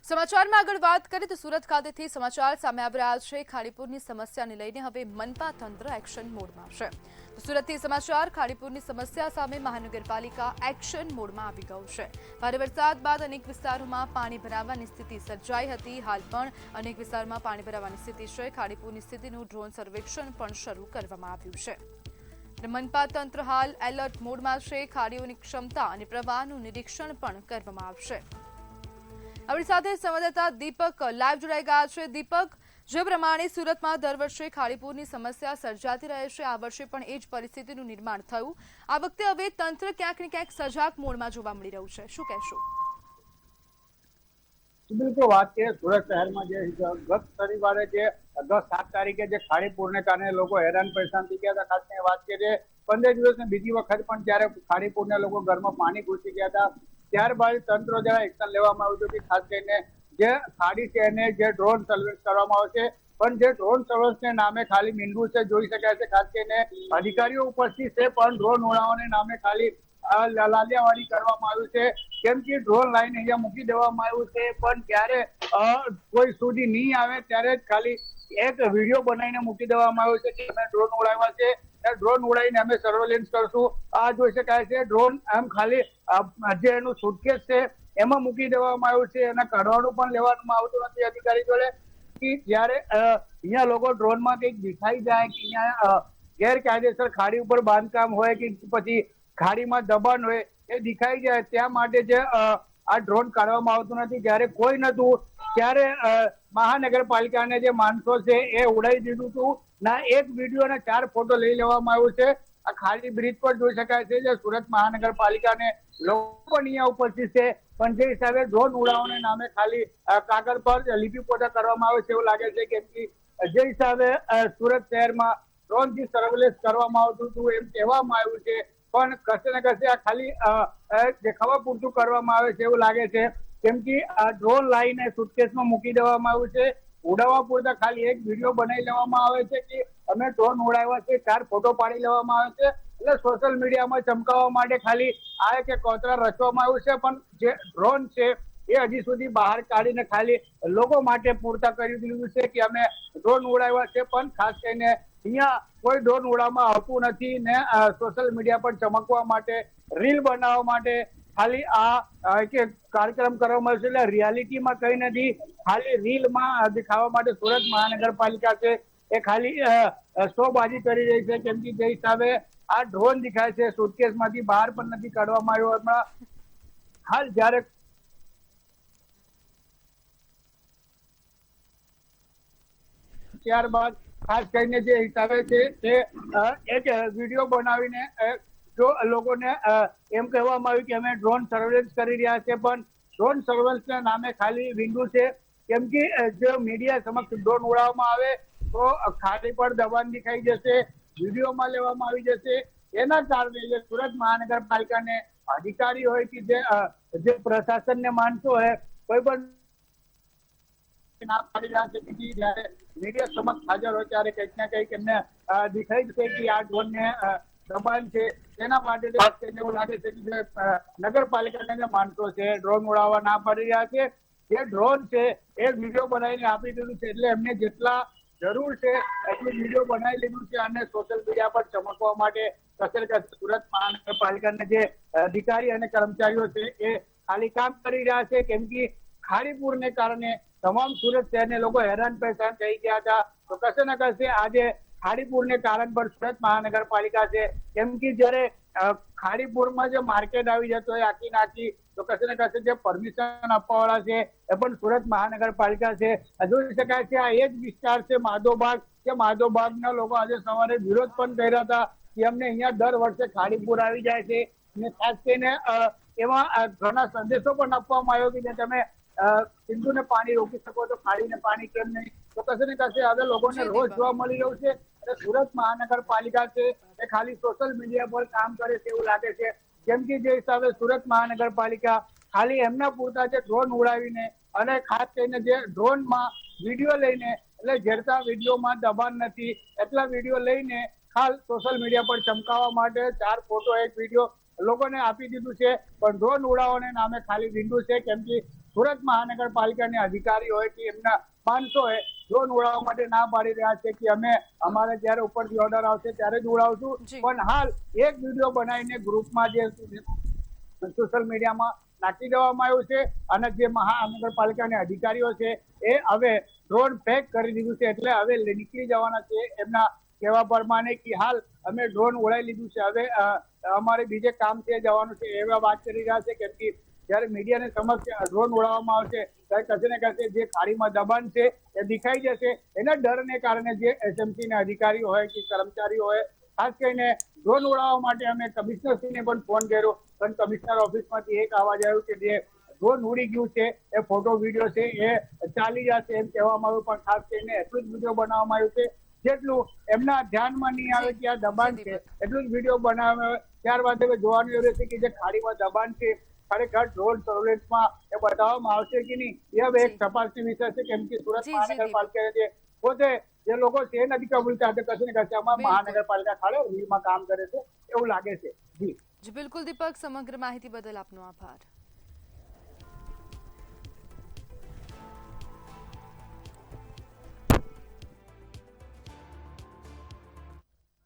સમાચારમાં આગળ વાત કરીએ તો સુરત ખાતેથી સમાચાર સામે આવી રહ્યા છે। ખાડીપુરની સમસ્યાને લઈને હવે મનપા તંત્ર એક્શન મોડમાં છે। તો સુરતથી સમાચાર ખાડીપુરની સમસ્યા સામે મહાનગરપાલિકા એક્શન મોડમાં આવી ગયું છે। ભારે વરસાદ બાદ અનેક વિસ્તારોમાં પાણી ભરાવાની સ્થિતિ સર્જાઈ હતી। હાલ પણ અનેક વિસ્તારોમાં પાણી ભરાવાની સ્થિતિ છે। ખાડીપુરની સ્થિતિનું ડ્રોન સર્વેક્ષણ પણ શરૂ કરવામાં આવ્યું છે। મનપા તંત્ર હાલ એલર્ટ મોડમાં છે। ખાડીઓની ક્ષમતા અને પ્રવાહનું નિરીક્ષણ પણ કરવામાં આવશે। આપણી સાથે સંવાદદાતા દીપક લાઈવ જોડાઈ ગયા છે। દીપક, જે પ્રમાણે સુરતમાં દર વર્ષે ખાડીપુરની સમસ્યા સર્જાતી રહે છે, આ વર્ષે પણ એ જ પરિસ્થિતિનું નિર્માણ થયું। આ વખતે હવે તંત્ર ક્યાંક ને ક્યાંક સજાગ મોડમાં જોવા મળી રહ્યું છે, શું કહેશો? બિલકુલ વાત કરીએ સુરત શહેરમાં જે ગત શનિવારે જે અગસ્ટ 7 તારીખે જે ખાડીપુરને કારણે લોકો હેરાન પરેશાન થઈ ગયા હતા, ખાસ કરીને વાત કરીએ 15 દિવસની બીજી વખત પણ જ્યારે ખાડીપુરના લોકો ઘરમાં પાણી ઘૂસી ગયા હતા, ત્યારબાદ તંત્ર દ્વારા એક્શન લેવામાં આવ્યું હતું કે ખાસ કરીને જે ખાડી છે એને જે ડ્રોન સર્વેલન્સ કરવામાં આવશે। પણ જે ડ્રોન સર્વેલન્સને નામે ખાલી મીંડું છે જોઈ શકાય છે, ખાસ કરીને અધિકારીઓ ઉપસ્થિત છે પણ ડ્રોન ઉડાવવાને નામે ખાલી લાલિયાવાડી કરવામાં આવ્યું છે। કેમ કે ડ્રોન લાઈન અહીંયા મૂકી દેવામાં આવ્યું છે, પણ ત્યારે કોઈ સુધી નહીં આવે ત્યારે જ ખાલી એક વિડીયો બનાવીને મૂકી દેવામાં આવ્યો છે કે અમે ડ્રોન ઉડાવ્યા છે, ડ્રોન ઉડાવીને અમે સર્વેલન્સ કરશું। આ જોઈ શકાય છે ડ્રોન એમ ખાલી જે એનું સુટકેસ છે એમાં મૂકી દેવામાં આવ્યું છે, એના કાઢવાનું પણ લેવામાં આવતું નથી અધિકારી જોડે। કે જ્યારે અહીંયા લોકો ડ્રોનમાં કંઈક દેખાઈ જાય કે અહીંયા ગેરકાયદેસર ખાડી ઉપર બાંધકામ હોય કે પછી ખાડીમાં દબાણ હોય એ દેખાઈ જાય, ત્યાં માટે જે આ ડ્રોન કાઢવામાં આવતું નથી। જ્યારે કોઈ નતું ત્યારે મહાનગરપાલિકાને જે માણસો છે એ ઉડાવી દીધું હતું ના, એક વિડીયો અને 4 ફોટો લઈ લેવામાં આવ્યું છે। આ ખાડી બ્રિજ પર જોઈ શકાય છે જે સુરત મહાનગરપાલિકાને લોકો પણ અહીંયા ઉપસ્થિત છે, પણ જે હિસાબે ડ્રોન ઉડાવવાને નામે ખાલી કાગળ પર લીટીપોટા કરવામાં આવે છે એવું લાગે છે। કેમ કે જે હિસાબે સુરત શહેરમાં ડ્રોનથી સર્વેલન્સ કરવામાં આવતું હતું એમ કહેવામાં આવ્યું છે, પણ કશે ને કશે આ ખાલી દેખાવા પૂરતું કરવામાં આવે છે એવું લાગે છે। કેમ કે આ ડ્રોન લાઈને સુટકેસમાં મૂકી દેવામાં આવ્યું છે, ઉડાવવા પૂરતા ખાલી એક વિડીયો બનાવી લેવામાં આવે છે કે અમે ડ્રોન ઉડાવ્યા છે, 4 ફોટો પાડી લેવામાં આવે છે, એટલે સોશિયલ મીડિયામાં ચમકાવવા માટે ખાલી આ કે કોતરા રચવામાં આવ્યું છે। પણ જે ડ્રોન છે એ હજી સુધી બહાર કાઢીને ખાલી લોકો માટે પૂરતા કરી દીધું છે કે અમે ડ્રોન ઉડાવ્યા છે, પણ ખાસ કરીને અહીંયા કોઈ ડ્રોન ઉડાવવામાં આવતું નથી ને સોશિયલ મીડિયા પર ચમકવા માટે, રીલ બનાવવા માટે ખાલી આ કે કાર્યક્રમ કરવામાં આવશે। એટલે રિયાલિટીમાં કઈ નથી, ખાલી રીલમાં દેખાવા માટે સુરત મહાનગરપાલિકા છે એ ખાલી શોબાજી કરી રહી છે। કેમ કે જે હિસાબે આ ડ્રોન દેખાય છે સુટકેસમાંથી બહાર પણ નથી કાઢવામાં આવ્યો હમણાં હાલ, જ્યારે ત્યારબાદ ખાસ કરીને જે હિસાબે છે તે એક વિડીયો બનાવીને જો લોકોને એમ કહેવામાં આવ્યું કે અમે ડ્રોન સર્વેલન્સ કરી રહ્યા છે, પણ ડ્રોન સર્વેલન્સના નામે ખાલી વિંડુ છે। કેમ કે જો મીડિયા સમક્ષ ડ્રોન ઉડાવવામાં આવે તો ખાડી પર દબાણ દેખાઈ જશે, વિડીયોમાં લેવામાં આવી જશે। એના કારણે જે સુરત મહાનગરપાલિકાને અધિકારી હોય કે જે પ્રશાસનને માનતો હોય કોઈ પણ ના પાડી રહ્યા છે કે જ્યારે મીડિયા સમક્ષ હાજર હોય ત્યારે કંઈક ને કંઈક એમને દેખાઈ છે કે આ ડ્રોનને દબાણ છે। તેના માટે એવું લાગે છે કે જે નગરપાલિકાના જે માણસો છે ડ્રોન ઉડાવવા ના પાડી રહ્યા છે, જે ડ્રોન છે એ વિડીયો બનાવીને આપી દીધું છે, એટલે એમને જેટલા જરૂર છે એટલું વિડીયો બનાવી લીધું છે અને સોશિયલ મીડિયા પર ચમકવા માટે સુરત મહાનગરપાલિકાના જે અધિકારી અને કર્મચારીઓ છે એ ખાલી કામ કરી રહ્યા છે। કેમ કે ખાડીપુરને કારણે તમામ સુરત શહેરને લોકો હેરાન પરેશાન થઈ ગયા હતા, તો કશે ને કશે આજે ખાડીપુરને કારણ પર સુરત મહાનગરપાલિકા છે। કેમ કે જ્યારે ખાડીપુરમાં જે માર્કેટ આવી જતો હોય આખી નાખી, તો કશે ને કશે જે પરમિશન આપવાવાળા છે એ પણ સુરત મહાનગરપાલિકા છે। જોઈ શકાય છે આ એ જ વિસ્તાર છે માધવબાગ, કે માધવબાગના લોકો આજે સવારે વિરોધ પણ કર્યા હતા કે અમને અહીંયા દર વર્ષે ખાડીપુર આવી જાય છે, અને ખાસ કરીને એમાં ઘણા સંદેશો પણ આપવામાં આવ્યો કે તમે સિંધુને પાણી રોકી શકો તો ખાડીને પાણી કેમ નહીં, તો કશે ને કશે હવે લોકોને રોજ જોવા મળી રહ્યું છે। અને સુરત મહાનગરપાલિકા છે એ ખાલી સોશિયલ મીડિયા પર કામ કરે છે એવું લાગે છે। કેમ કે જે હિસાબે સુરત મહાનગરપાલિકા ખાલી એમના પૂરતા જે ડ્રોન ઉડાવીને અને ખાસ કરીને જે ડ્રોનમાં વિડીયો લઈને, એટલે જેટલા વિડીયોમાં દબાણ નથી એટલા વિડીયો લઈને ખાસ સોશિયલ મીડિયા પર ચમકાવવા માટે 4 ફોટો એક વિડીયો લોકોને આપી દીધું છે, પણ ડ્રોન ઉડાવવાને નામે ખાલી વિંડુ છે। કેમ કે સુરત મહાનગરપાલિકાના અધિકારીઓ હોય કે એમના માણસોએ ડ્રોન ઉડાવવા માટે ના પાડી રહ્યા છે કે અમે અમારે જ્યારે ઉપરથી ઓર્ડર આવશે ત્યારે જ ઉડાવશું. જી. પણ હાલ એક વિડીયો બનાવીને ગ્રુપમાં જે સોશિયલ મીડિયામાં નાખી દેવામાં આવ્યું છે અને જે મહાનગરપાલિકાના અધિકારીઓ છે એ હવે ડ્રોન પેક કરી દીધું છે. એટલે હવે નીકળી જવાના છે એમના કહેવા પ્રમાણે કે હાલ અમે ડ્રોન ઉડાવી લીધું છે, હવે અમારે બીજે કામ છે જવાનું છે એવા વાત કરી રહ્યા છે. કેમ કે જ્યારે મીડિયાને સમક્ષ ડ્રોન ઉડાવવામાં આવશે ત્યારે કશે ને કશે જે ખાડીમાં દબાણ છે એ દેખાઈ જશે. એના ડરને કારણે જે એસએમસી ના અધિકારીઓ હોય કે કર્મચારીઓ હોય, ખાસ કરીને ડ્રોન ઉડાવવા માટે અમે કમિશનરશ્રીને પણ ફોન કર્યો, પણ કમિશનર ઓફિસમાંથી એક અવાજ આવ્યું કે જે ડ્રોન ઉડી ગયું છે એ ફોટો વિડીયો છે એ ચાલી જશે એમ કહેવામાં આવ્યું. પણ ખાસ કરીને એટલું જ વિડીયો બનાવવામાં આવ્યું છે જેટલું એમના ધ્યાનમાં નહીં આવે કે આ દબાણ છે એટલું જ વિડીયો બનાવ્યો. ત્યારબાદ હવે જોવાનું એ રહેશે કે જે ખાડીમાં દબાણ છે ખરેખર ડ્રોન સર્વેલન્સમાં એ બતાવવામાં આવશે કે નહીં, એ હવે એક તપાસની વિષય છે. કેમ કે સુરત મહાનગરપાલિકા જે પોતે જે લોકો છે નથી કબૂલતા કશું ને કશું આમાં મહાનગરપાલિકા ખાડે રીલમાં કામ કરે છે એવું લાગે છે. જી બિલકુલ દીપક, સમગ્ર માહિતી બદલ આપનો આભાર.